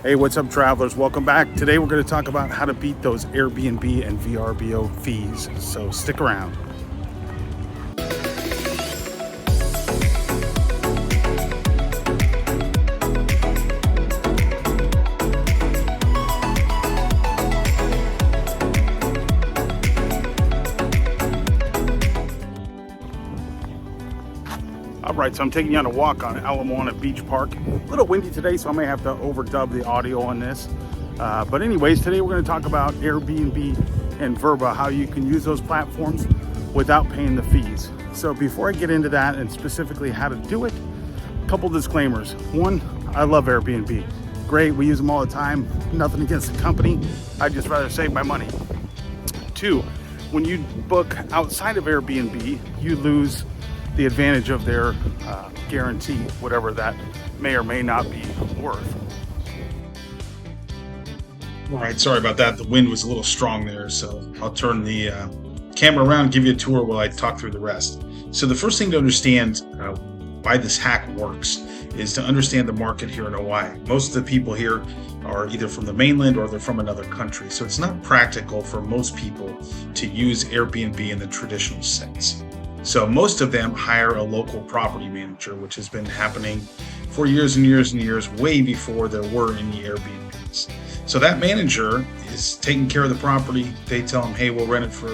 Hey, what's up, travelers? Welcome back. Today we're going to talk about how to beat those Airbnb and VRBO fees. So stick around. All right, so I'm taking you on a walk on Ala Moana Beach Park. A little windy today, so I may have to overdub the audio on this. But anyways, today we're going to talk about Airbnb and VRBO, how you can use those platforms without paying the fees. So before I get into that and specifically how to do it, a couple disclaimers. One, I love Airbnb. Great, we use them all the time. Nothing against the company. I'd just rather save my money. Two, when you book outside of Airbnb, you lose the advantage of their guarantee, whatever that may or may not be worth. All right, sorry about that. The wind was a little strong there, so I'll turn the camera around and give you a tour while I talk through the rest. So the first thing to understand why this hack works is to understand the market here in Hawaii. Most of the people here are either from the mainland or they're from another country, so it's not practical for most people to use Airbnb in the traditional sense. So most of them hire a local property manager, which has been happening for years and years and years, way before there were any Airbnbs. So that manager is taking care of the property. They tell them, hey, we'll rent it for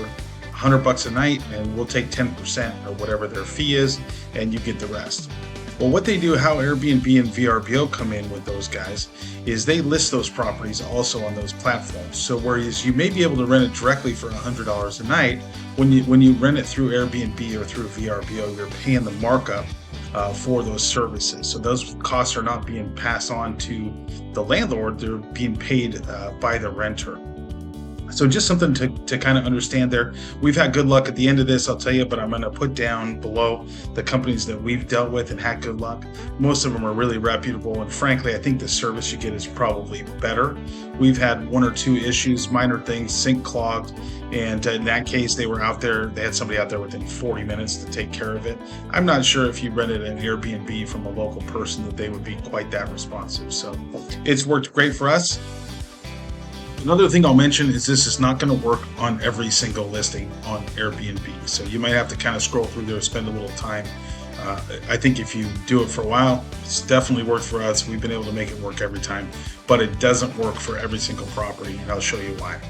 $100 a night and we'll take 10% or whatever their fee is, and you get the rest. Well, what they do, how Airbnb and VRBO come in with those guys, is they list those properties also on those platforms. So whereas you may be able to rent it directly for $100 a night, when you rent it through Airbnb or through VRBO, you're paying the markup for those services. So those costs are not being passed on to the landlord, they're being paid by the renter. So just something to kind of understand there. We've had good luck at the end of this, I'll tell you, but I'm going to put down below the companies that we've dealt with and had good luck. Most of them are really reputable, and frankly, I think the service you get is probably better. We've had one or two issues, minor things, sink clogged, and in that case, they had somebody out there within 40 minutes to take care of it. I'm not sure if you rented an Airbnb from a local person that they would be quite that responsive. So it's worked great for us. Another thing I'll mention is this is not going to work on every single listing on Airbnb. So you might have to kind of scroll through there, spend a little time. I think if you do it for a while, it's definitely worked for us. We've been able to make it work every time, but it doesn't work for every single property, and I'll show you why.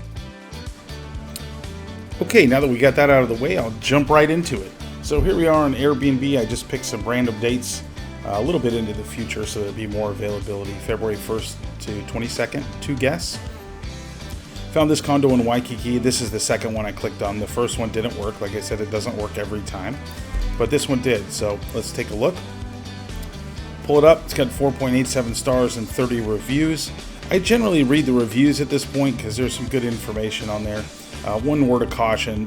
Okay, now that we got that out of the way, I'll jump right into it. So here we are on Airbnb. I just picked some random dates a little bit into the future so there'll be more availability. February 1st to 22nd, 2 guests. Found this condo in Waikiki. This is the second one I clicked on. The first one didn't work. Like I said, it doesn't work every time, but this one did. So let's take a look. Pull it up. It's got 4.87 stars and 30 reviews. I generally read the reviews at this point because there's some good information on there. One word of caution,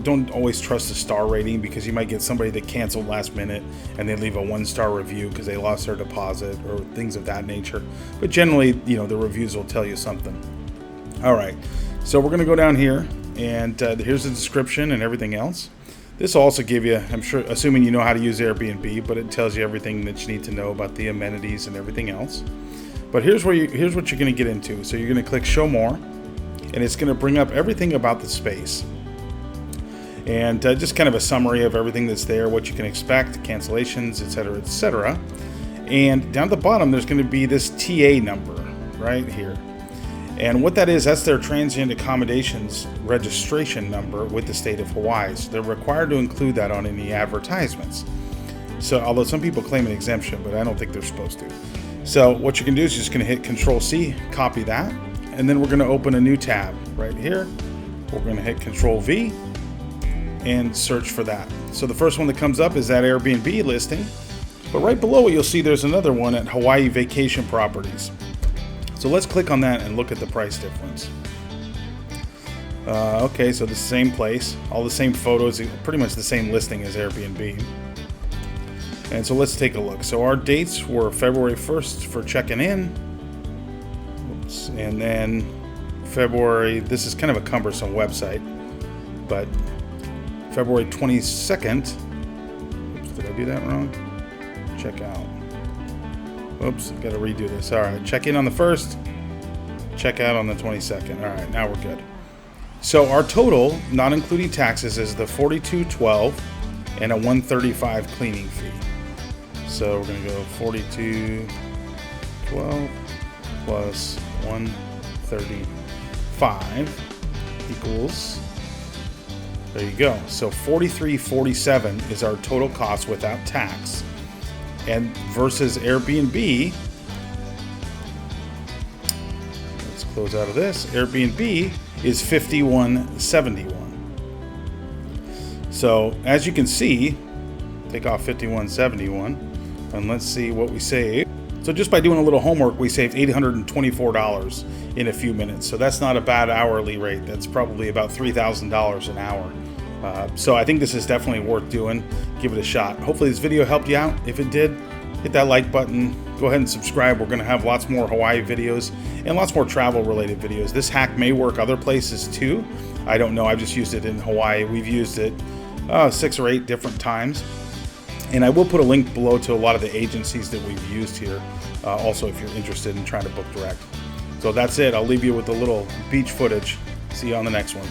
don't always trust the star rating, because you might get somebody that canceled last minute and they leave a 1-star review because they lost their deposit or things of that nature. But generally, the reviews will tell you something. All right, so we're going to go down here, and here's the description and everything else. This will also give you, I'm sure, assuming you know how to use Airbnb, but it tells you everything that you need to know about the amenities and everything else. But here's what you're going to get into. So you're going to click Show More, and it's going to bring up everything about the space. And just kind of a summary of everything that's there, what you can expect, cancellations, etc., etc. And down at the bottom, there's going to be this TA number right here. And what that is, that's their transient accommodations registration number with the state of Hawaii. So they're required to include that on any advertisements. So although some people claim an exemption, but I don't think they're supposed to. So what you can do is you're just going to hit Control-C, copy that, and then we're going to open a new tab right here. We're going to hit Control-V and search for that. So the first one that comes up is that Airbnb listing, but right below it you'll see there's another one at Hawaii Vacation Properties. So let's click on that and look at the price difference. Okay, so the same place, all the same photos, pretty much the same listing as Airbnb. And so let's take a look. So our dates were February 1st for checking in. Oops. And then February, this is kind of a cumbersome website, but February 22nd, oops, did I do that wrong? Check out. Oops, got to redo this. All right, check in on the 1st, check out on the 22nd. All right, now we're good. So our total, not including taxes, is the $42.12 and a $135 cleaning fee. So we're going to go $42.12 plus $135 equals, there you go. So $43.47 is our total cost without tax. And versus Airbnb, let's close out of this. Airbnb is $51.71. So as you can see, take off $51.71 and let's see what we save. So just by doing a little homework, we saved $824 in a few minutes. So that's not a bad hourly rate. That's probably about $3,000 an hour. So I think this is definitely worth doing. Give it a shot. Hopefully this video helped you out. If it did, hit that like button. Go ahead and subscribe. We're going to have lots more Hawaii videos and lots more travel related videos. This hack may work other places too. I don't know. I've just used it in Hawaii. We've used it 6 or 8 different times. And I will put a link below to a lot of the agencies that we've used here. Also, if you're interested in trying to book direct. So that's it. I'll leave you with a little beach footage. See you on the next one.